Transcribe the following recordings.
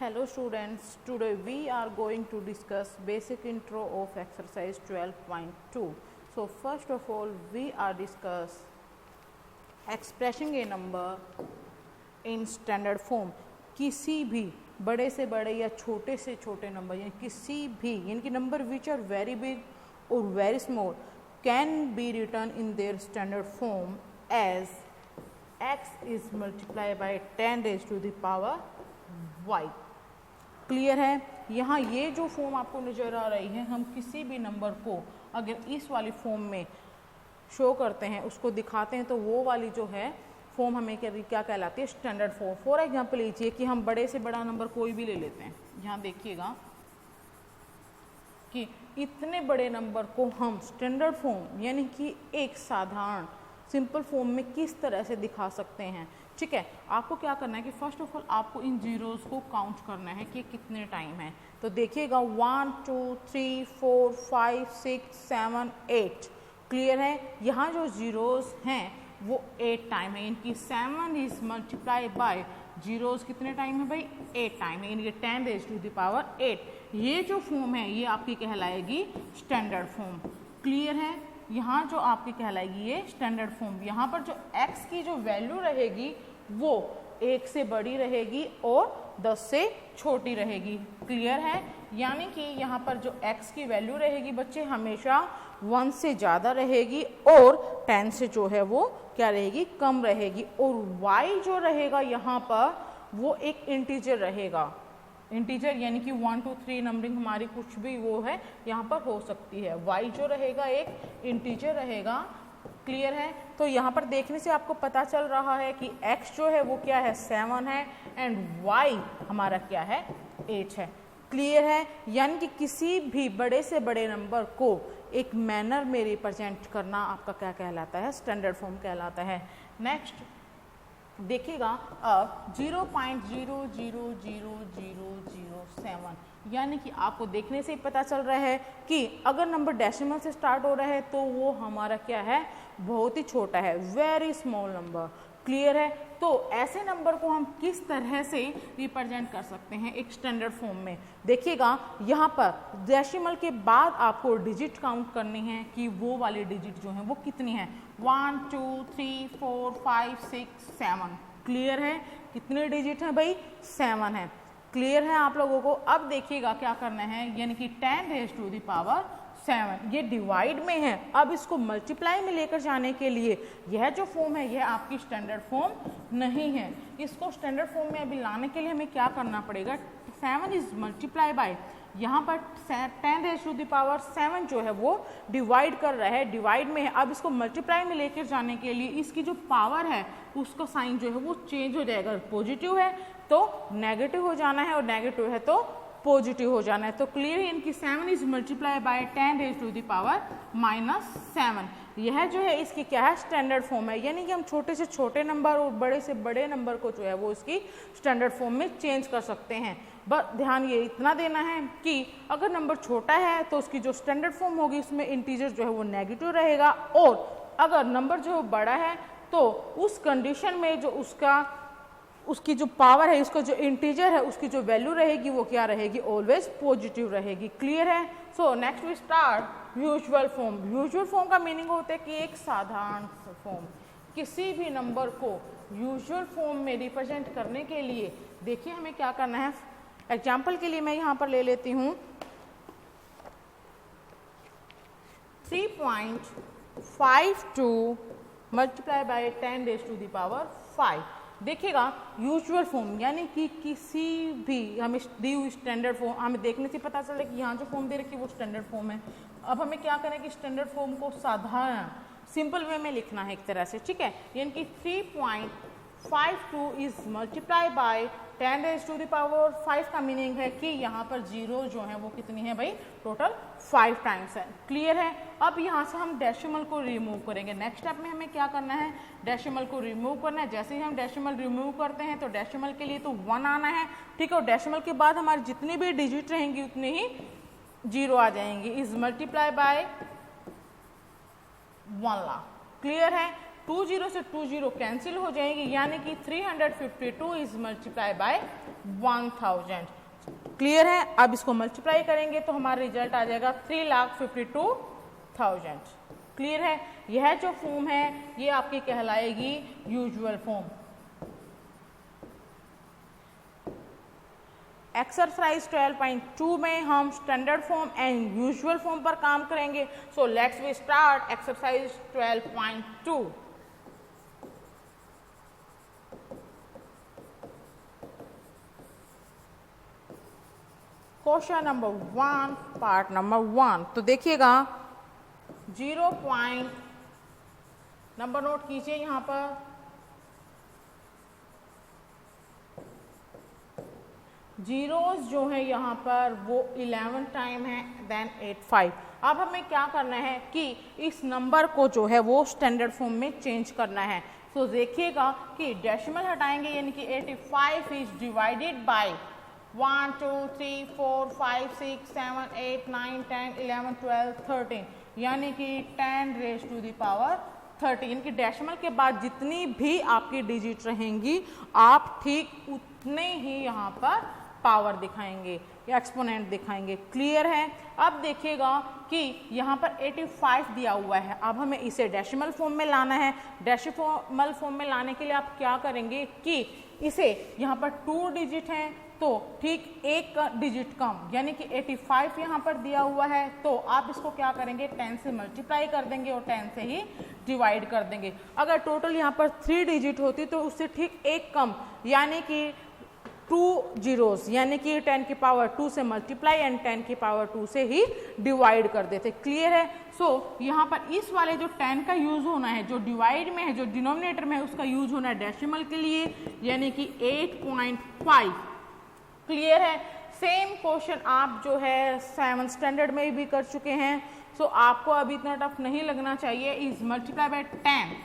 Hello students, today we are going to discuss basic intro of exercise 12.2. So first of all we are discuss expressing a number in standard form. किसी भी बड़े से बड़े या छोटे से छोटे नंबर यानी किसी भी यानी कि number which are very big और very small can be written in their standard form as x is multiplied by 10 raised to the power y. Clear है। यहाँ ये जो फॉर्म आपको नज़र आ रही है, हम किसी भी नंबर को अगर इस वाली फॉर्म में शो करते हैं, उसको दिखाते हैं, तो वो वाली जो है फॉर्म हमें क्या कहलाती है, स्टैंडर्ड फॉर्म। फॉर एग्जांपल लीजिए कि हम बड़े से बड़ा नंबर कोई भी ले लेते हैं। यहाँ देखिएगा कि इतने बड़े नंबर को हम स्टैंडर्ड फॉर्म यानी कि एक साधारण सिंपल फॉर्म में किस तरह से दिखा सकते हैं। ठीक है, आपको क्या करना है कि फर्स्ट ऑफ ऑल आपको इन जीरोस को काउंट करना है कि कितने टाइम है। तो देखिएगा 1 2 3 4 5 6 7 8। क्लियर है। यहाँ जो जीरोस हैं वो 8 टाइम है, इनकी 7 इज मल्टीप्लाई बाय जीरोस कितने टाइम है भाई, 8 टाइम है, इनके 10 रेज़ टू द पावर 8। ये जो फॉर्म है ये आपकी कहलाएगी स्टैंडर्ड फॉर्म। क्लियर है। यहाँ जो आपकी कहलाएगी ये स्टैंडर्ड फॉर्म। यहाँ पर जो x की जो वैल्यू रहेगी वो 1 से बड़ी रहेगी और 10 से छोटी रहेगी। क्लियर है। यानी कि यहाँ पर जो x की वैल्यू रहेगी बच्चे हमेशा 1 से ज़्यादा रहेगी और 10 से जो है वो क्या रहेगी, कम रहेगी। और y जो रहेगा यहाँ पर वो एक इंटीजर रहेगा। इंटीजर यानी कि 1 2 3 नंबरिंग हमारी कुछ भी वो है यहाँ पर हो सकती है। y जो रहेगा एक इंटीजर रहेगा। क्लियर है। तो यहाँ पर देखने से आपको पता चल रहा है कि x जो है वो क्या है, 7 है एंड y हमारा क्या है, 8 है। क्लियर है। यानी कि किसी भी बड़े से बड़े नंबर को एक मैनर में रिप्रेजेंट करना आपका क्या कहलाता है, स्टैंडर्ड फॉर्म कहलाता है। नेक्स्ट देखिएगा अब 0.000007 यानी कि आपको देखने से ही पता चल रहा है कि अगर नंबर डेसिमल से स्टार्ट हो रहा है तो वो हमारा क्या है, बहुत ही छोटा है, वेरी स्मॉल नंबर। क्लियर है। तो ऐसे नंबर को हम किस तरह से रिप्रेजेंट कर सकते हैं एक स्टैंडर्ड फॉर्म में। देखिएगा यहाँ पर डेसिमल के बाद आपको डिजिट काउंट करनी है कि वो वाली डिजिट जो है वो कितनी है, 1 2 3 4 5 6 7। क्लियर है। कितने डिजिट हैं भाई, 7 है। क्लियर है आप लोगों को। अब देखिएगा क्या करना है, यानी कि 10 रेज़ टू द पावर 7 ये डिवाइड में है। अब इसको मल्टीप्लाई में लेकर जाने के लिए यह जो फॉर्म है यह आपकी स्टैंडर्ड फॉर्म नहीं है। इसको स्टैंडर्ड फॉर्म में अभी लाने के लिए हमें क्या करना पड़ेगा, 7 इज मल्टीप्लाई बाय, यहाँ पर 10 रेज़ टू द पावर 7 जो है वो डिवाइड कर रहा है, डिवाइड में है। अब इसको मल्टीप्लाई में लेकर जाने के लिए इसकी जो पावर है उसका साइन जो है वो चेंज हो जाएगा। पॉजिटिव है तो नेगेटिव हो जाना है और नेगेटिव है तो पॉजिटिव हो जाना है। तो क्लियर है। इनकी 7 is multiply by 10 raise to the power -7। यह जो है इसकी क्या है, स्टैंडर्ड फॉर्म है। यानी कि हम छोटे से छोटे नंबर और बड़े से बड़े नंबर को जो है वो इसकी स्टैंडर्ड फॉर्म में चेंज कर सकते हैं। बस ध्यान ये इतना देना है कि अगर नंबर छोटा है तो उसकी जो स्टैंडर्ड फॉर्म होगी उसमें इंटीजर जो है वो नेगेटिव रहेगा, और अगर नंबर जो बड़ा है तो उस कंडीशन में जो उसकी जो पावर है, उसका जो इंटीजर है, उसकी जो वैल्यू रहेगी वो क्या रहेगी, ऑलवेज पॉजिटिव रहेगी। क्लियर है। So next we start usual form. Usual form का मीनिंग होता है कि एक साधारण फॉर्म। किसी भी नंबर को यूजुअल फॉर्म में रिप्रेजेंट करने के लिए देखिए हमें क्या करना है। एग्जाम्पल के लिए मैं यहाँ पर ले लेती हूँ 3.52 multiply by 10 raise to the power 5। देखिएगा यूजुअल फॉर्म यानी कि किसी भी हमें दी हुई स्टैंडर्ड फॉर्म, हमें देखने से पता चल रहा है कि यहाँ जो फॉर्म दे रखी है वो स्टैंडर्ड फॉर्म है। अब हमें क्या करना है कि स्टैंडर्ड फॉर्म को साधारण सिंपल वे में लिखना है एक तरह से। ठीक है। यानी कि 3.52 is multiply by 10 raise to the power 5 का मीनिंग है कि यहाँ पर जीरो जो है वो कितनी है भाई, टोटल 5 टाइम्स है। क्लियर है। अब यहाँ से हम डेसिमल को रिमूव करेंगे। नेक्स्ट स्टेप में हमें क्या करना है, डेसिमल को रिमूव करना है। जैसे ही हम डेसिमल रिमूव करते हैं तो डेसिमल के लिए तो 1 आना है। ठीक है। और डेसिमल के बाद हमारी जितनी भी डिजिट रहेंगी उतनी ही जीरो आ जाएंगी। Is multiply bye 1 lakh. Clear है। 2 जीरो से 2 जीरो कैंसिल हो जाएंगे, यानी कि 352 इज मल्टीप्लाई बाय 1000। क्लियर है? अब इसको मल्टीप्लाई करेंगे तो हमारा रिजल्ट आ जाएगा 3,52,000। क्लियर है? यह जो फॉर्म है ये आपकी कहलाएगी यूजुअल फॉर्म। एक्सरसाइज 12.2 में हम standard form and usual form पर काम करेंगे। So let's we start exercise 12.2। Question number 1 part number 1। तो देखिएगा 0 पॉइंट नंबर नोट कीजिए यहाँ पर, 0s जो है यहाँ पर वो 11 टाइम है, देन 85। अब हमें क्या करना है कि इस नंबर को जो है वो स्टैंडर्ड फॉर्म में चेंज करना है। तो देखिएगा कि डेसिमल हटाएंगे, यानी कि 85 इज डिवाइडेड बाय 1 2 3 4 5 6 7 8 9 10 11 12 13, यानी कि 10 रेज़ टू द पावर 30। यानी कि डेसिमल के बाद जितनी भी आपकी डिजिट रहेंगी आप ठीक उतने ही यहाँ पर पावर दिखाएंगे या एक्सपोनेंट दिखाएंगे। क्लियर है? अब देखिएगा कि यहाँ पर 85 दिया हुआ है, अब हमें इसे डेसिमल फॉर्म में लाना है। डेसिमल फॉर्म में लाने के लिए आप क्या करेंगे कि इसे यहाँ पर 2 डिजिट हैं तो ठीक एक डिजिट कम, यानी कि 85 यहाँ पर दिया हुआ है, तो आप इसको क्या करेंगे 10 से मल्टीप्लाई कर देंगे और 10 से ही डिवाइड कर देंगे। अगर टोटल यहाँ पर 3 डिजिट होती तो उससे ठीक एक कम, यानी कि 2 जीरोस, यानी कि 10 की पावर 2 से मल्टीप्लाई एंड 10 की पावर 2 से ही डिवाइड कर देते। क्लियर है? सो यहाँ पर इस वाले जो 10 का यूज होना है, जो डिवाइड में है, जो डिनोमिनेटर में है, उसका यूज होना है डेसिमल के लिए, यानी कि 8.5। क्लियर है? सेम क्वेश्चन आप जो है 7th स्टैंडर्ड में भी कर चुके हैं, सो आपको अभी इतना टफ नहीं लगना चाहिए। Is multiply by 10।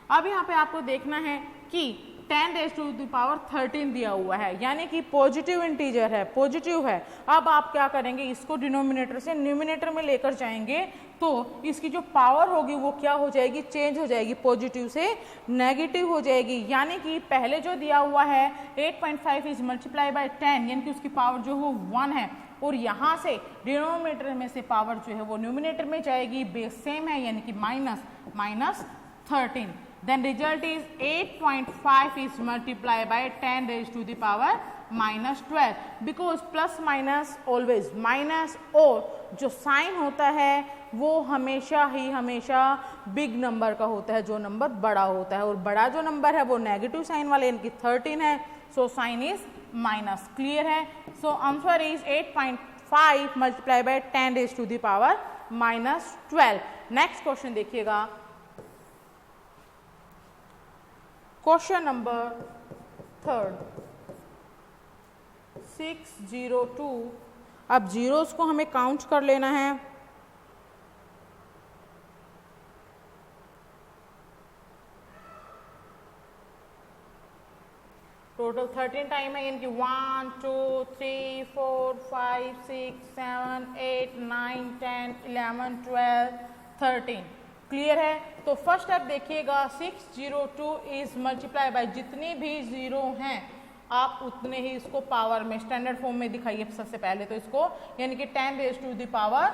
अब यहाँ पे आपको देखना है कि 10 रेज़ टू द पावर 13 दिया हुआ है, यानी कि पॉजिटिव इंटीजर है, पॉजिटिव है। अब आप क्या करेंगे, इसको डिनोमिनेटर से न्यूमिनेटर में लेकर जाएंगे तो इसकी जो पावर होगी वो क्या हो जाएगी, चेंज हो जाएगी, पॉजिटिव से नेगेटिव हो जाएगी। यानी कि पहले जो दिया हुआ है 8.5 इज मल्टीप्लाई बाय 10, यानी कि उसकी पावर जो हो 1 है, और यहाँ से डिनोमिनेटर में से पावर जो है वो न्यूमिनेटर में जाएगी, बेस सेम है, यानी कि -13। Then result is 8.5 is multiplied by 10 raised to the power -12, because plus minus always minus, और जो साइन होता है वो हमेशा बिग नंबर का होता है, जो नंबर बड़ा होता है, और बड़ा जो नंबर है वो नेगेटिव साइन वाले, यानी कि 13 है, so sign is minus. Clear है? So answer is 8.5 multiply by 10 raise to the power -12। Next question देखिएगा, क्वेश्चन नंबर 3 602। अब जीरोस को हमें काउंट कर लेना है। टोटल 13 टाइम है, यानी कि 1 2 3 4 5 6 7 8 9 10 11 12 13। क्लियर है? तो फर्स्ट स्टेप देखिएगा, 602 इज मल्टीप्लाई बाय, जितने भी जीरो हैं आप उतने ही इसको पावर में स्टैंडर्ड फॉर्म में दिखाइए सबसे पहले तो इसको, यानी कि 10 raise to the power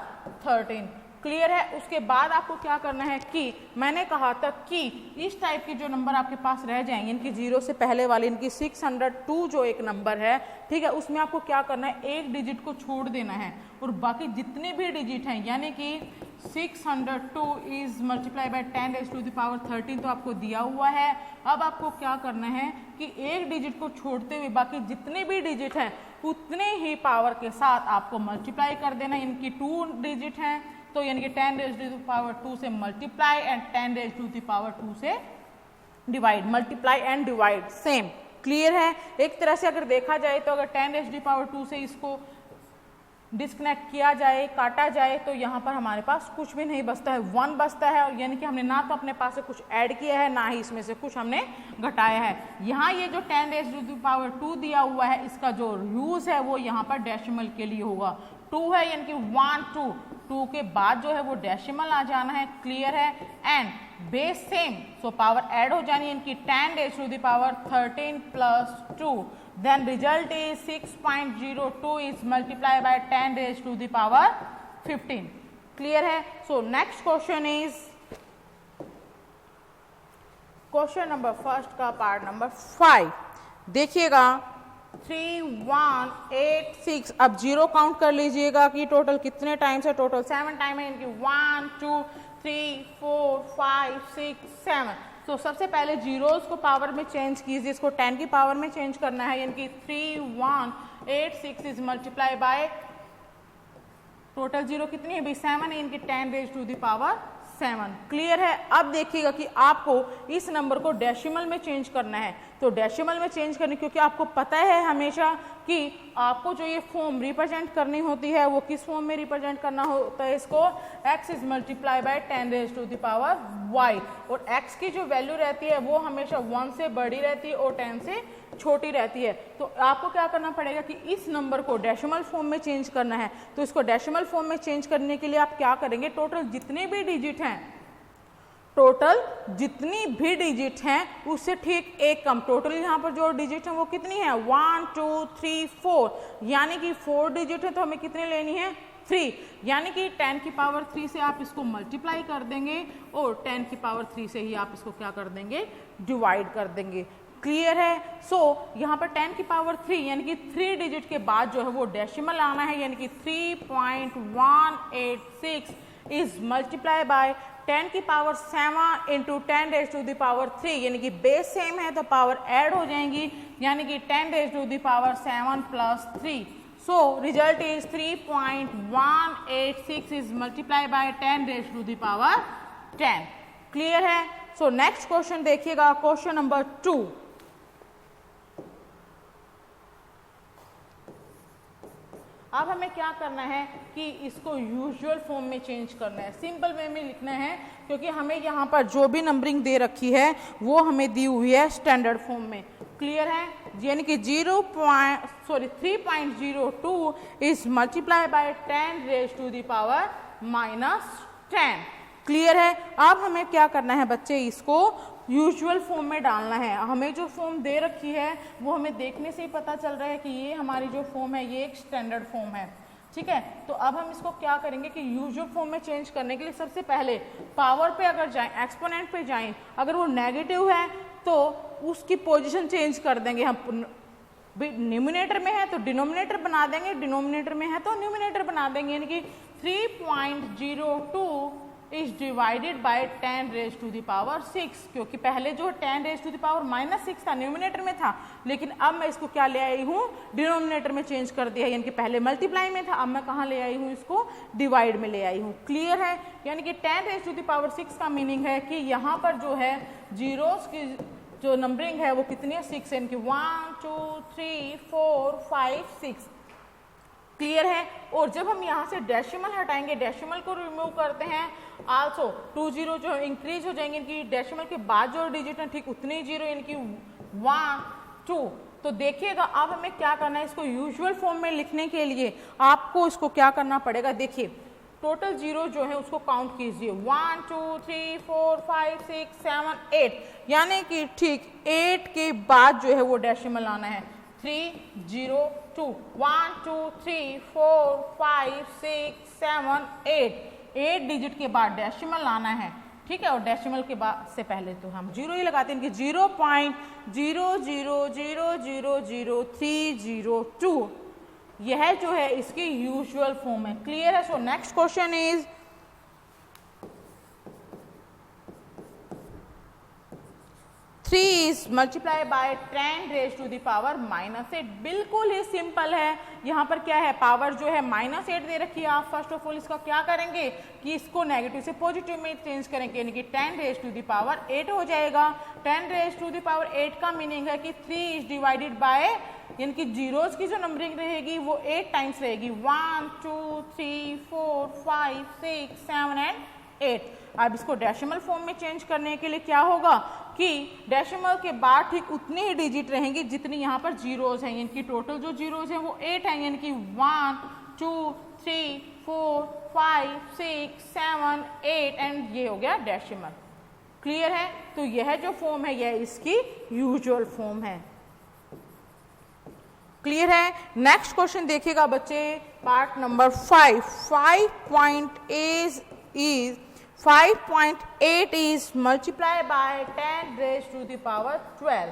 13। Clear है? उसके बाद आपको क्या करना है कि मैंने कहा था कि इस टाइप के जो नंबर आपके पास रह जाएंगे, इनकी जीरो से पहले वाले, इनकी 602 जो एक नंबर है, ठीक है, उसमें आपको क्या करना है, एक डिजिट को छोड़ देना है, और बाकी जितने भी डिजिट हैं, यानी कि 602 is multiply by 10 raise to the power 13 तो आपको दिया हुआ है। अब आपको क्या करना है कि एक डिजिट को छोड़ते हुए बाकी जितने भी डिजिट हैं उतने ही पावर के साथ आपको मल्टीप्लाई कर देना। इनकी 2 डिजिट हैं, तो यानी कि 10 रेज़ टू द पावर 2 से multiply and 10 raise to the power 2 से divide, multiply and divide same. Clear है? एक तरह से अगर देखा जाए तो अगर 10 रेज़ टू द पावर 2 से इसको डिस्कनेक्ट किया जाए, काटा जाए, तो यहाँ पर हमारे पास कुछ भी नहीं बचता है, 1 बचता है, और यानी कि हमने ना तो अपने पास से कुछ ऐड किया है, ना ही इसमें से कुछ हमने घटाया है। यहाँ ये जो 10 रेज़ टू द पावर 2 दिया हुआ है, इसका जो यूज है वो यहाँ पर डेसिमल के लिए होगा। 2 है, यानी कि 1 2 2 के बाद जो है वो डेसिमल आ जाना है, क्लियर है। And base same, so power add हो जानी है इनकी 10 raise to the power 13 plus 2, then result is 6.02 is multiply by 10 raise to the power 15, clear है। So next question is question number first का part number 5, देखिएगा 3, 1, 8, 6, अब zero count कर लीजिएगा कि टोटल कितने टाइम्स है, टोटल 7 टाइम है, इनकी 1, 2, 3, 4, 5, 6, 7। तो सबसे पहले जीरोज को पावर में चेंज कीजिए, इसको 10 की पावर में चेंज करना है, यानी कि 3, 1, 8, 6 is multiply by total zero कितनी है भाई 7 है, इनकी 10 raise to the power 7, clear है। अब देखिएगा कि आपको इस नंबर को डेसिमल में चेंज करना है, तो डेसिमल में चेंज करने, क्योंकि आपको पता है हमेशा कि आपको जो ये फॉर्म रिप्रेजेंट करनी होती है वो किस फॉर्म में रिप्रेजेंट करना होता है इसको, x is multiply by 10 raise to the power y, और x की जो वैल्यू रहती है वो हमेशा 1 से बड़ी रहती है और 10 से छोटी रहती है। तो आपको क्या करना पड़ेगा कि इस नंबर को डेसिमल फॉर्म में चेंज करना है, तो इसको डेसिमल फॉर्म में चेंज करने के लिए आप क्या करेंगे, टोटल जितने भी डिजिट हैं, टोटल जितनी भी डिजिट हैं उससे ठीक एक कम, टोटल यहाँ पर जो डिजिट है वो कितनी है 1, 2, 3, 4, यानी कि 4 डिजिट है तो हमें कितनी लेनी है 3, यानी कि 10 की पावर 3 से आप इसको मल्टीप्लाई कर देंगे और 10 की पावर 3 से ही आप इसको क्या कर देंगे, डिवाइड कर देंगे, क्लियर है। सो यहाँ पर 10 की पावर 3 यानी कि 3 डिजिट के बाद जो है वो डेसिमल आना है, यानी कि 3.186 इज मल्टीप्लाई बाय 10 की power 7 into 10 raise to the power 3, यानी कि बेस सेम है तो पावर ऐड हो जाएंगी, यानी कि 10 raise to the power 7 plus 3, so result is 3.186 is multiply by 10 raise to the power 10, clear है। सो नेक्स्ट क्वेश्चन देखिएगा, क्वेश्चन नंबर 2, अब हमें क्या करना है कि इसको यूजुअल फॉर्म में चेंज करना है, सिंपल वे में लिखना है, क्योंकि हमें यहाँ पर जो भी नंबरिंग दे रखी है वो हमें दी हुई है स्टैंडर्ड फॉर्म में, क्लियर है। यानी कि 3.02 is multiply by 10 raise to the power -10, clear है। अब हमें क्या करना है बच्चे, इसको यूजुअल फॉर्म में डालना है। हमें जो फॉर्म दे रखी है वो हमें देखने से ही पता चल रहा है कि ये हमारी जो फॉर्म है ये एक स्टैंडर्ड फॉर्म है, ठीक है। तो अब हम इसको क्या करेंगे कि यूजुअल फॉर्म में चेंज करने के लिए सबसे पहले पावर पे अगर जाएं, एक्सपोनेंट पे जाएं, अगर वो नेगेटिव है तो उसकी पोजीशन चेंज कर देंगे, हम न्यूमिनेटर में है तो डिनोमिनेटर बना देंगे, डिनोमिनेटर में है तो न्यूमिनेटर बना देंगे, यानी कि 3.02 is divided by 10 raise to the power 6, क्योंकि पहले जो 10 रेज़ टू द पावर -6 था न्यूमिनेटर में था, लेकिन अब मैं इसको क्या ले आई हूँ, डिनोमिनेटर में चेंज कर दिया, यानी कि पहले मल्टीप्लाई में था, अब मैं कहाँ ले आई हूँ, इसको डिवाइड में ले आई हूँ, क्लियर है। यानी कि 10 रेज़ टू द पावर 6 का मीनिंग है कि यहाँ पर जो है जीरोस की जो नंबरिंग है वो कितनी है 6 है, इनकी 1, 2, 3, 4, 5, 6, क्लियर है। और जब हम यहाँ से डेसिमल हटाएंगे, डेसिमल को रिमूव करते हैं, आल्सो 2 जीरो जो इंक्रीज हो जाएंगे, इनकी डेसिमल के बाद जो डिजिट है ठीक उतनी जीरो, इनकी 1, 2। तो देखिएगा अब हमें क्या करना है, इसको यूजुअल फॉर्म में लिखने के लिए आपको इसको क्या करना पड़ेगा, देखिए टोटल जीरो जो है उसको काउंट कीजिए, 1, 2, 3, 4, 5, 6, 7, 8, यानी कि ठीक 8 के बाद जो है वो डेसिमल आना है, 3, 0, 2, 1, 2, 3, 4, 5, 6, 7, 8 डिजिट के बाद डेसिमल आना है, ठीक है। और डेसिमल के बाद से पहले तो हम जीरो ही लगाते हैं, कि 0.00000302 यह जो है इसकी यूजुअल फॉर्म है, क्लियर है। So next question is 3 is multiply by 10 raise to the power -8, बिल्कुल ही सिंपल है। यहाँ पर क्या है, पावर जो है -8 दे रखी है, आप फर्स्ट ऑफ ऑल इसका क्या करेंगे कि इसको नेगेटिव से पॉजिटिव में चेंज करेंगे, यानी कि 10 रेज़ टू द पावर 8 हो जाएगा। 10 रेज़ टू द पावर 8 का मीनिंग है कि 3 इज डिवाइडेड बाय, यानी कि जीरोज की जो नंबरिंग रहेगी वो 8 टाइम्स रहेगी, 1, 2, 3, 4, 5, 6, 7 एंड 8। अब इसको डेसिमल फॉर्म में चेंज करने के लिए क्या होगा कि डेसिमल के बाद ठीक उतनी ही डिजिट रहेंगी जितनी यहाँ पर जीरोज हैं, यानी कि टोटल जो जीरोज हैं वो 8 हैं, यानी कि 1, 2 3 4 5 6 7 8 एंड ये हो गया डेसिमल। क्लियर है? तो यह जो फॉर्म है यह इसकी यूजुअल फॉर्म है। क्लियर है? नेक्स्ट क्वेश्चन देखिएगा बच्चे, part number 5। 5.8 is multiply by 10 raise to the power 12।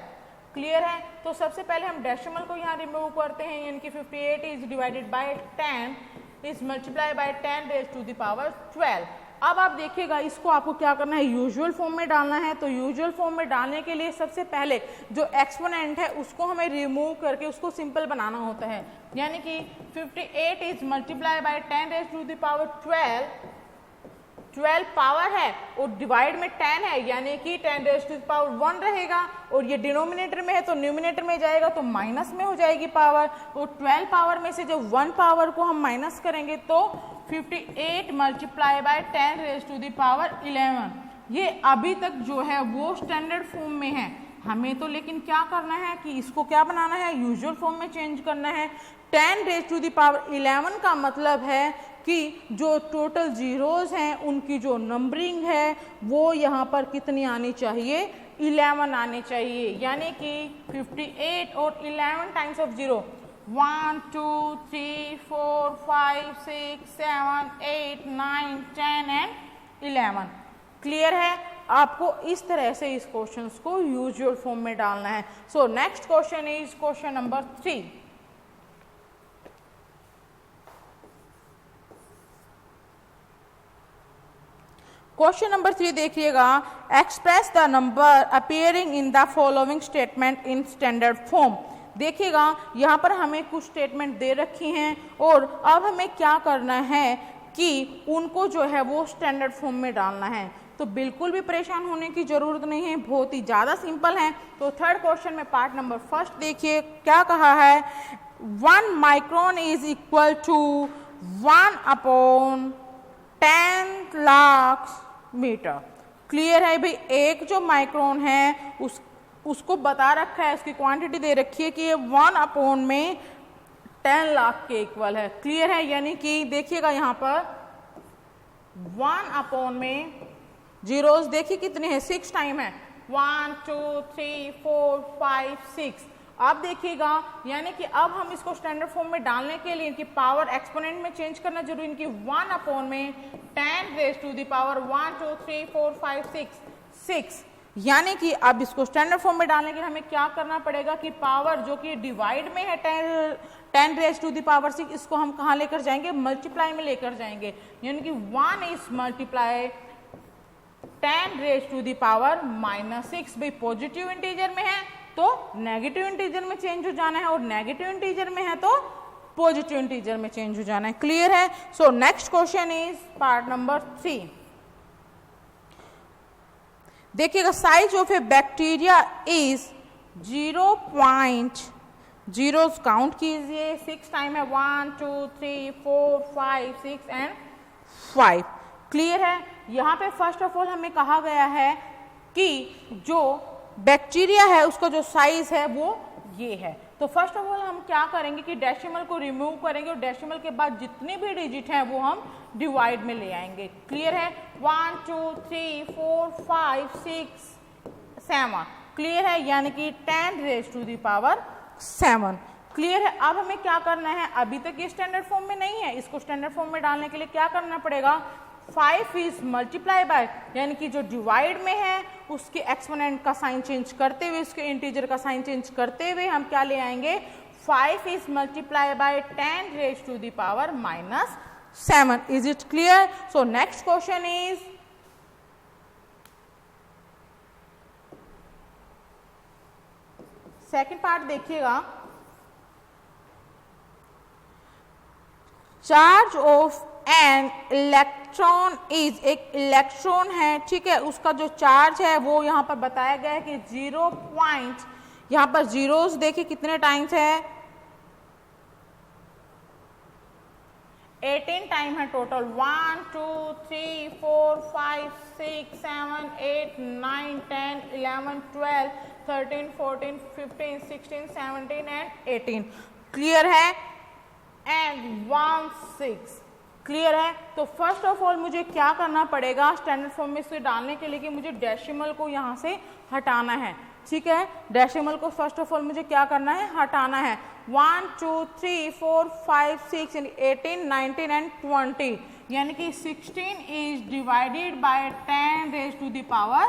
Clear है? तो सबसे पहले हम डेसिमल को यहाँ रिमूव करते हैं, यानी कि 58 is divided by 10 is multiply by 10 raise to the power 12। अब आप देखिएगा इसको आपको क्या करना है, यूजुअल फॉर्म में डालना है। तो यूजुअल फॉर्म में डालने के लिए सबसे पहले जो एक्सपोनेंट है उसको हमें रिमूव करके उसको सिंपल बनाना होता है, यानी कि 58 is multiply by 10 raise to the power 12 पावर है और डिवाइड में 10 है, यानी कि 10 रेज टू द पावर 1 रहेगा, और ये डिनोमिनेटर में है तो न्यूमिनेटर में जाएगा तो माइनस में हो जाएगी पावर, और 12 पावर में से जब 1 पावर को हम माइनस करेंगे तो 58 multiply by 10 raise to the power 11। ये अभी तक जो है वो स्टैंडर्ड फॉर्म में है, हमें तो लेकिन क्या करना है कि इसको क्या बनाना है, यूजुअल फॉर्म में चेंज करना है। 10 रेज टू द पावर 11 का मतलब है कि जो टोटल जीरोज हैं उनकी जो नंबरिंग है वो यहाँ पर कितनी आनी चाहिए, 11 आनी चाहिए, यानी कि 58 और 11 times of zero 1 2 3 4 5 6 7 8 9 10 and 11। Clear है? आपको इस तरह से इस क्वेश्चन को यूजुअल फॉर्म में डालना है। So next question is question number 3। Question number 3 देखिएगा, express the number appearing in the following statement in standard form. देखिएगा यहाँ पर हमें कुछ स्टेटमेंट दे रखी हैं और अब हमें क्या करना है कि उनको जो है वो स्टैंडर्ड फॉर्म में डालना है। तो बिल्कुल भी परेशान होने की जरूरत नहीं है, बहुत ही ज़्यादा सिंपल है। तो थर्ड क्वेश्चन में पार्ट नंबर फर्स्ट देखिए क्या कहा है, 1 micron is equal to 1/10 lakh meter. Clear है भाई? एक जो माइक्रोन है उसको बता रखा है, उसकी क्वांटिटी दे रखी है कि ये 1/10 लाख के इक्वल है। क्लियर है? यानी कि देखिएगा यहाँ पर 1 में जीरोस देखिए कितने हैं, 6 टाइम है, 1 2 3 4 5 6। अब देखिएगा यानी कि अब हम इसको स्टैंडर्ड फॉर्म में डालने के लिए इनकी पावर एक्सपोनेंट में चेंज करना जरूरी, इनकी 1/10 रेज टू द पावर 1 2 3 4 5 6, यानी कि अब इसको स्टैंडर्ड फॉर्म में डालने के लिए हमें क्या करना पड़ेगा कि पावर जो कि डिवाइड में है 10 रेज टू द पावर 6, इसको हम कहाँ लेकर जाएंगे, मल्टीप्लाई में लेकर जाएंगे, यानी कि 1 is multiply 10 raise to the power -6। भाई पॉजिटिव इंटीजर में है तो नेगेटिव इंटीजर में चेंज हो जाना है, और नेगेटिव इंटीजर में है तो पॉजिटिव इंटीजर में चेंज हो जाना है। क्लियर है? So next question is part number 3। देखिएगा, size of A bacteria is 0.0, count कीजिए, 6 टाइम है, 1 2 3 4 5 6 एंड 5। क्लियर है? यहाँ पे फर्स्ट ऑफ ऑल हमें कहा गया है कि जो बैक्टीरिया है उसका जो साइज है वो ये है। तो फर्स्ट ऑफ ऑल हम क्या करेंगे कि डेसिमल को रिमूव करेंगे और डेसिमल के बाद जितने भी डिजिट हैं वो हम डिवाइड में ले आएंगे। क्लियर है? 1 2 3 4 5 6 7। क्लियर है? यानी कि 10 raise to the power 7। Clear है? अब हमें क्या करना है, अभी तक ये स्टैंडर्ड फॉर्म में नहीं है, इसको स्टैंडर्ड फॉर्म में डालने के लिए क्या करना पड़ेगा, 5 इज मल्टीप्लाई बाय, यानी कि जो डिवाइड में है उसके एक्सपोनेंट का साइन चेंज करते हुए, उसके इंटीजर का साइन चेंज करते हुए हम क्या ले आएंगे, 5 is multiply by 10 raise to the power -7। Is it clear? So next question is second part देखिएगा, charge of an electron is, एक इलेक्ट्रॉन है, ठीक है, उसका जो चार्ज है वो यहाँ पर बताया गया है कि 0 पॉइंट, यहाँ पर जीरोस देखिए कितने टाइम्स है, 18 टाइम है टोटल, 1 2 3 4 5 6 7 8 9 10 11 12 13 14 15 16 17 एंड 18। क्लियर है? एंड 1 6। क्लियर है। तो फर्स्ट ऑफ ऑल मुझे क्या करना पड़ेगा स्टैंडर्ड फॉर्म में इसे डालने के लिए कि मुझे डेसिमल को यहाँ से हटाना है। ठीक है, डेसिमल को फर्स्ट ऑफ ऑल मुझे क्या करना है, हटाना है। 1 2 3 4 5 6 18 19 एंड 20, यानी कि 16 is divided by 10 raise to the power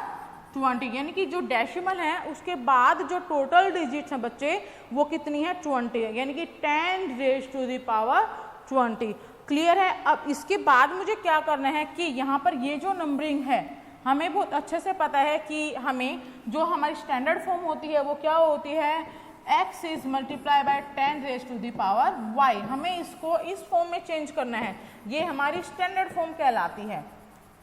20, यानी कि जो डेसिमल है उसके बाद जो टोटल डिजिट्स हैं बच्चे वो कितनी है, 20 है, यानी कि 10 raise to the power 20। Clear है। अब इसके बाद मुझे क्या करना है कि यहाँ पर ये जो नंबरिंग है हमें बहुत अच्छे से पता है कि हमें जो हमारी स्टैंडर्ड फॉर्म होती है वो क्या होती है, x is multiply by 10 raise to the power y। हमें इसको इस फॉर्म में चेंज करना है, ये हमारी स्टैंडर्ड फॉर्म कहलाती है।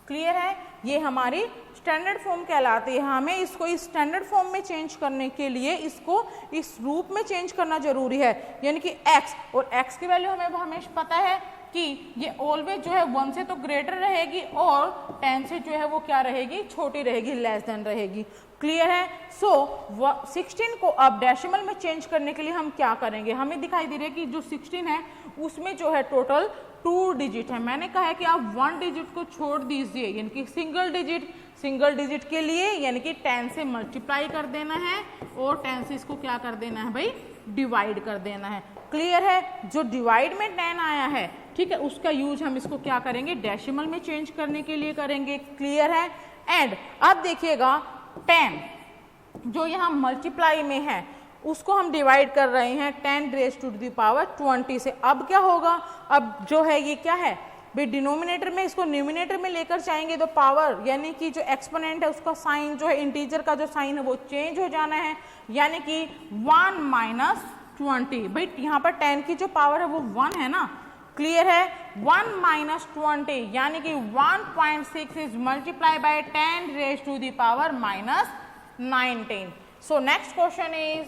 क्लियर है, ये हमारी स्टैंडर्ड फॉर्म कहलाती है। हमें इसको इस स्टैंडर्ड फॉर्म में चेंज करने के लिए इसको इस रूप में चेंज करना जरूरी है, यानी कि x, और x की वैल्यू हमें हमेशा पता है कि ये ऑलवेज जो है 1 से तो ग्रेटर रहेगी और 10 से जो है वो क्या रहेगी, छोटी रहेगी, लेस देन रहेगी। क्लियर है। सो 16 को अब डेसिमल में चेंज करने के लिए हम क्या करेंगे, हमें दिखाई दे रहा है कि जो 16 है उसमें जो है टोटल 2 डिजिट है। मैंने कहा है कि आप 1 डिजिट को छोड़ दीजिए, यानी कि सिंगल डिजिट के लिए यानी कि 10 से मल्टीप्लाई कर देना है और 10 से इसको क्या कर देना है भाई, डिवाइड कर देना है। क्लियर है। जो डिवाइड में 10 आया है, ठीक है, उसका यूज हम इसको क्या करेंगे, डेसिमल में चेंज करने के लिए करेंगे। क्लियर है। एंड अब देखिएगा 10 जो यहाँ मल्टीप्लाई में है उसको हम डिवाइड कर रहे हैं 10 रेज टू द पावर 20 से। अब क्या होगा, अब जो है ये क्या है भाई, डिनोमिनेटर में इसको न्यूमिनेटर में लेकर जाएंगे तो पावर यानी कि जो एक्सपोनेंट है उसका साइन जो है, इंटीजर का जो साइन है वो चेंज हो जाना है, यानी कि 1 माइनस 20। भाई यहाँ पर 10 की जो पावर है वो 1 है ना। क्लियर है। 1 माइनस 20 यानी कि 1.6 is multiply by 10 raise to the power minus 19। So next question is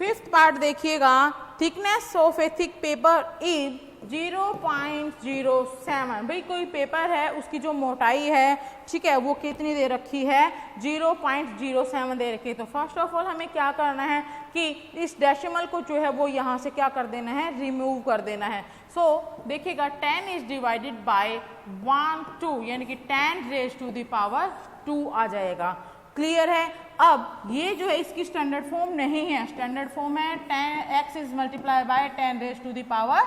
fifth part देखिएगा, thickness of a thick paper is 0.07। भाई कोई पेपर है उसकी जो मोटाई है, ठीक है, वो कितनी दे रखी है, 0.07 दे रखी है। तो फर्स्ट ऑफ ऑल हमें क्या करना है कि इस डेसिमल को जो है वो यहाँ से क्या कर देना है, रिमूव कर देना है। सो देखिएगा 10 इज डिवाइडेड बाय 1 2, यानी कि 10 रेज टू द पावर 2 आ जाएगा। क्लियर है। अब ये जो है इसकी स्टैंडर्ड फॉर्म नहीं है, स्टैंडर्ड फॉर्म है 10x is multiply by 10 raise to the power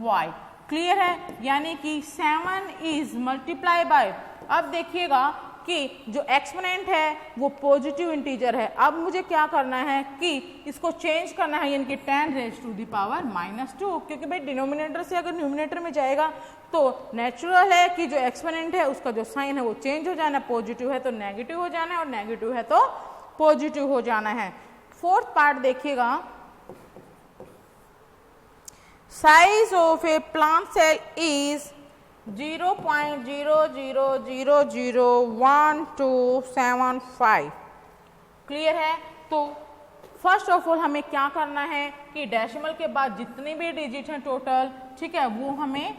y। Clear है, यानी कि 7 इज मल्टीप्लाई बाय, अब देखिएगा कि जो एक्सपोनेंट है वो पॉजिटिव इंटीजर है। अब मुझे क्या करना है कि इसको चेंज करना है, यानी कि 10 रेज टू द पावर -2, क्योंकि भाई डिनोमिनेटर से अगर न्यूमिनेटर में जाएगा तो नेचुरल है कि जो एक्सपोनेंट है उसका जो साइन है वो चेंज हो जाना है, पॉजिटिव है तो नेगेटिव हो जाना है और नेगेटिव है तो पॉजिटिव हो जाना है। फोर्थ पार्ट देखिएगा, size of a plant cell is 0.00001275। Clear है। तो फर्स्ट ऑफ ऑल हमें क्या करना है कि डेसिमल के बाद जितने भी डिजिट हैं टोटल, ठीक है, वो हमें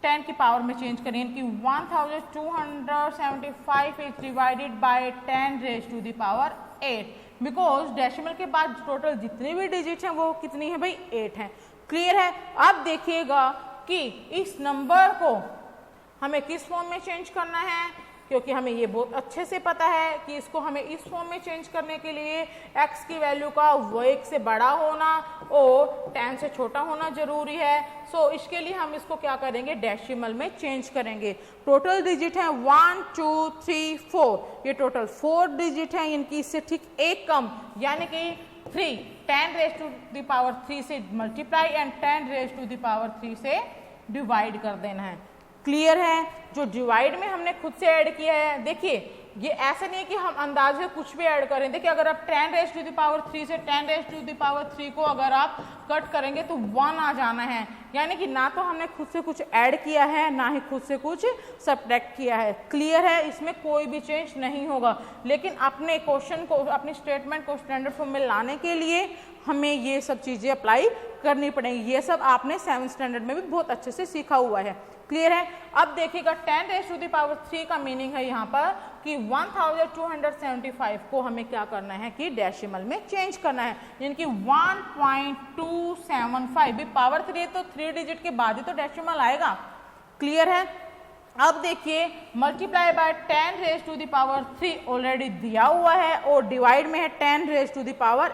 10 की पावर में चेंज करें, कि 1275 is divided by 10 raise to the power 8, because decimal के बाद टोटल जितने भी डिजिट हैं वो कितनी है भाई, 8 हैं। क्लियर है। अब देखिएगा कि इस नंबर को हमें किस फॉर्म में चेंज करना है, क्योंकि हमें ये बहुत अच्छे से पता है कि इसको हमें इस फॉर्म में चेंज करने के लिए x की वैल्यू का वो 1 से बड़ा होना और 10 से छोटा होना जरूरी है। सो इसके लिए हम इसको क्या करेंगे, डेसिमल में चेंज करेंगे। टोटल डिजिट है 1 2 3 4, ये टोटल 4 डिजिट है, इनकी इससे ठीक एक कम, यानी कि 3 10 रेज टू द पावर 3 से multiply and 10 raise to the power 3 से डिवाइड कर देना है। क्लियर है। जो डिवाइड में हमने खुद से ऐड किया है, देखिए ये ऐसा नहीं है कि हम अंदाज से कुछ भी ऐड करें। देखिए अगर आप 10 रेज टू द पावर 3 से 10 रेज टू द पावर 3 को अगर आप कट करेंगे तो 1 आ जाना है, यानी कि ना तो हमने खुद से कुछ ऐड किया है ना ही खुद से कुछ सब्ट्रैक्ट किया है। क्लियर है, इसमें कोई भी चेंज नहीं होगा। लेकिन अपने क्वेश्चन को, अपनी स्टेटमेंट को स्टैंडर्ड फॉर्म में लाने के लिए हमें ये सब चीज़ें अप्लाई करनी पड़ेंगी। ये सब आपने 7th स्टैंडर्ड में भी बहुत अच्छे से सीखा हुआ है। क्लियर है। अब देखिएगा 10⁻³ का मीनिंग है यहाँ पर कि 1275 को हमें क्या करना है कि डेसिमल में चेंज करना है, यानी कि 1.275 भी पावर 3 तो 3 डिजिट के बाद ही तो डेसिमल आएगा। क्लियर है। अब देखिए मल्टीप्लाई बाय 10⁻³ ऑलरेडी दिया हुआ है और डिवाइड में है 10⁻8,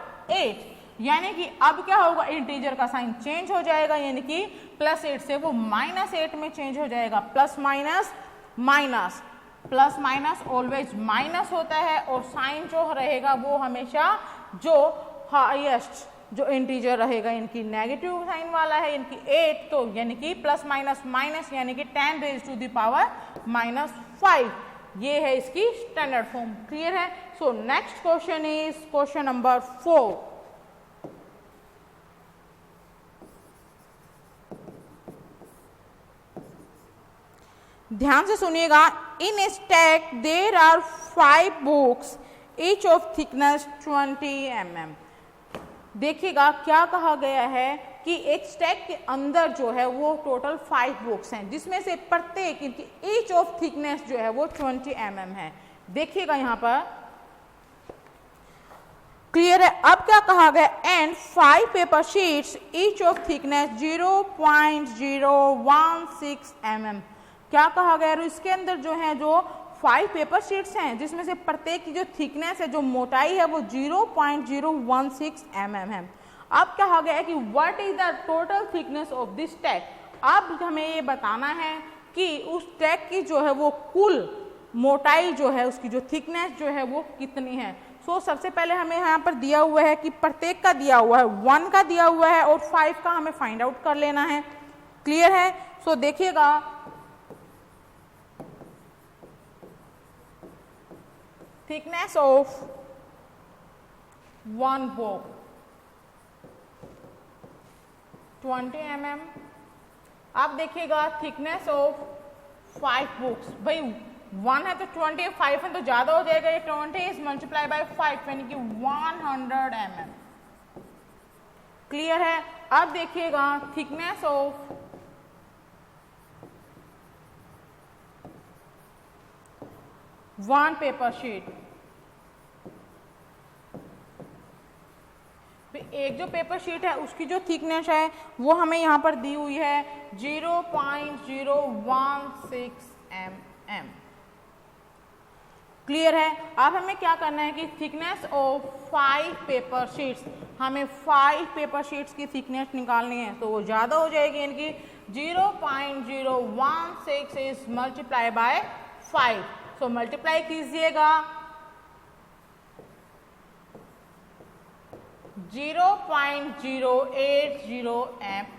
यानी कि अब क्या होगा, इंटीजर का साइन चेंज हो जाएगा, यानी कि +8 से वो -8 में चेंज हो जाएगा। Plus minus minus, plus minus always minus होता है और साइन जो रहेगा वो हमेशा जो हाईएस्ट जो इंटीजर रहेगा इनकी नेगेटिव साइन वाला है, इनकी 8, तो यानी कि प्लस माइनस माइनस यानी कि 10⁻⁻5 ये है इसकी स्टैंडर्ड फॉर्म। क्लियर है। So next question is question number 4। ध्यान से सुनिएगा। In stack there are 5 books each of thickness 20 mm। देखिएगा क्या कहा गया है कि एक स्टैक के अंदर जो है वो टोटल 5 बुक्स हैं, जिसमें से प्रत्येक ईच ऑफ थिकनेस जो है वो 20 mm है। देखिएगा यहाँ पर क्लियर है। अब क्या कहा गया, and 5 paper sheets each of thickness 0.016 mm। क्या कहा गया, इसके अंदर जो है जो 5 पेपर शीट्स हैं, जिसमें से प्रत्येक की जो थिकनेस है, जो मोटाई है वो 0.016 mm है। अब कहा गया है कि what is the total thickness of this stack. अब हमें ये बताना है कि उस स्टैक की जो है वो कुल मोटाई जो है, उसकी जो थिकनेस जो है वो कितनी है। सो सबसे पहले हमें यहाँ पर दिया हुआ है कि प्रत्येक का दिया हुआ है, 1 का दिया हुआ है और 5 का हमें फाइंड आउट कर लेना है। क्लियर है। सो देखिएगा thickness of one book 20 mm। आप देखिएगा thickness of 5 books, भाई 1 है तो 20, 5 है तो ज्यादा हो जाएगा, ये 20 is multiplied by 5 यानी कि 100 mm। क्लियर है। अब देखिएगा thickness of 1 पेपर शीट। एक जो पेपर शीट है उसकी जो थिकनेस है वो हमें यहाँ पर दी हुई है 0.016 mm। क्लियर है। अब हमें क्या करना है कि थिकनेस ऑफ 5 पेपर शीट्स, हमें 5 पेपर शीट्स की थिकनेस निकालनी है, तो वो ज़्यादा हो जाएगी, यानी कि 0.016 is multiply bye 5। So multiply कीजिएगा 0.080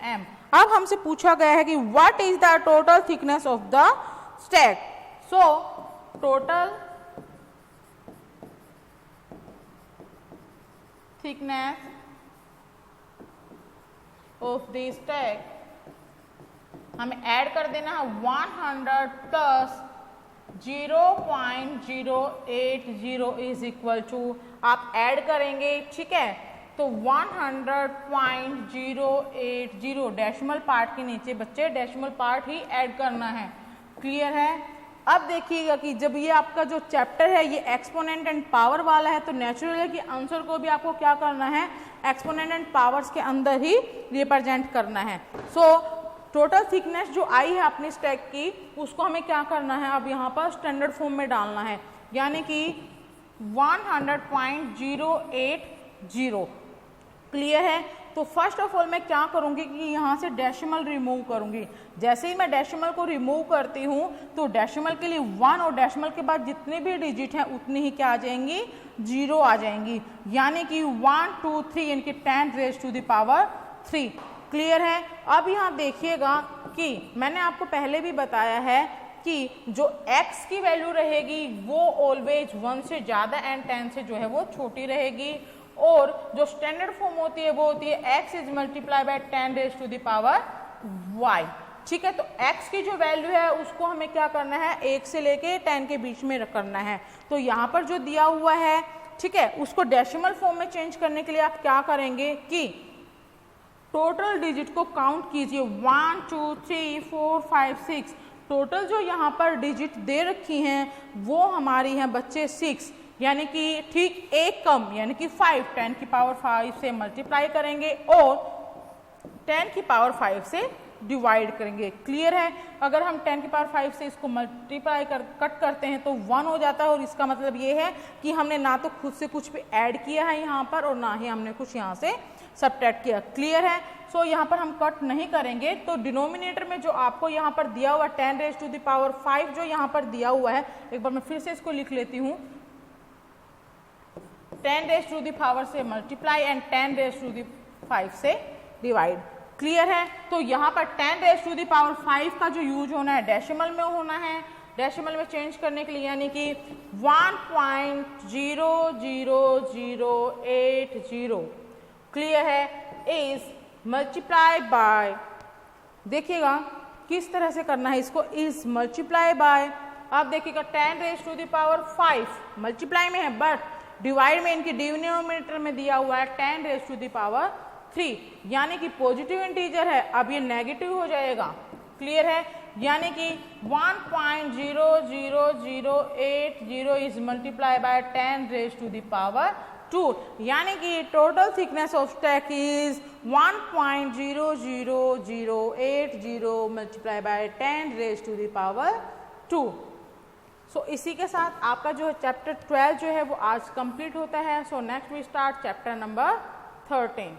mm। अब हमसे पूछा गया है कि what is the total thickness of the stack. So total thickness of the stack हमें ऐड कर देना है 100 प्लस 0.080 इज इक्वल टू, आप ऐड करेंगे, ठीक है, तो 100.080 डेसिमल पार्ट के नीचे बच्चे डेसिमल पार्ट ही ऐड करना है। क्लियर है। अब देखिएगा कि जब ये आपका जो चैप्टर है ये एक्सपोनेंट एंड पावर वाला है, तो नेचुरल है कि आंसर को भी आपको क्या करना है, एक्सपोनेंट एंड पावर्स के अंदर ही रिप्रेजेंट करना है। सो टोटल थिकनेस जो आई है अपनी स्टैक की, उसको हमें क्या करना है, अब यहाँ पर स्टैंडर्ड फॉर्म में डालना है, यानी कि 100.080। क्लियर है। तो फर्स्ट ऑफ ऑल मैं क्या करूँगी कि यहाँ से डेसिमल रिमूव करूँगी। जैसे ही मैं डेसिमल को रिमूव करती हूँ तो डेसिमल के लिए 1 और डेसिमल के बाद जितने भी डिजिट हैं उतनी ही क्या आ जाएंगी, 0 आ जाएंगी, यानी कि 1 2 3 यानी कि 10⁻3। क्लियर है। अब यहाँ देखिएगा कि मैंने आपको पहले भी बताया है कि जो x की वैल्यू रहेगी वो ऑलवेज 1 से ज़्यादा एंड 10 से जो है वो छोटी रहेगी, और जो स्टैंडर्ड फॉर्म होती है वो होती है x is multiply bye 10⁻y। ठीक है। तो x की जो वैल्यू है उसको हमें क्या करना है, 1 से लेके 10 के बीच में करना है। तो यहाँ पर जो दिया हुआ है, ठीक है, उसको डेसिमल फॉर्म में चेंज करने के लिए आप क्या करेंगे कि टोटल डिजिट को काउंट कीजिए 1 2 3 4 5 6। टोटल जो यहाँ पर डिजिट दे रखी हैं वो हमारी हैं बच्चे 6, यानी कि ठीक एक कम यानी कि 5 10 की पावर 5 से मल्टीप्लाई करेंगे और 10 की पावर 5 से डिवाइड करेंगे। क्लियर है? अगर हम 10 की पावर 5 से इसको मल्टीप्लाई कट करते हैं तो 1 हो जाता है और इसका मतलब ये है कि हमने ना तो खुद से कुछ भी ऐड किया है यहाँ पर और ना ही हमने कुछ यहाँ से सब्ट्रैक्ट किया। क्लियर है? सो यहाँ पर हम कट नहीं करेंगे तो डिनोमिनेटर में जो आपको यहाँ पर दिया हुआ 10 रेज़ टू द पावर 5 जो यहाँ पर दिया हुआ है, एक बार मैं फिर से इसको लिख लेती हूँ, 10 रेज़ टू द पावर से multiply and 10 raise to the 5 से डिवाइड। क्लियर है? तो यहाँ पर 10 रेज़ टू द पावर 5 का जो यूज होना है डेसिमल में होना है। डेसिमल में चेंज करने के लिए यानी कि 1.00080 क्लियर है इज मल्टीप्लाई बाय, देखिएगा किस तरह से करना है इसको, इज मल्टीप्लाई बाय, आप देखिएगा 10 raise to the power 5 multiply में है बट डिवाइड में इनकी डिनोमिनेटर में दिया हुआ है 10 रेज़ टू द पावर 3, यानी कि पॉजिटिव इंटीजर है, अब ये नेगेटिव हो जाएगा। क्लियर है? यानी कि 1.00080 is multiply by 10 raise to the power 2, यानी कि total thickness of stack is 1.00080 multiply by 10 raise to the power 2। So इसी के साथ आपका जो है चैप्टर 12 जो है वो आज कंप्लीट होता है। So next we start chapter number 13।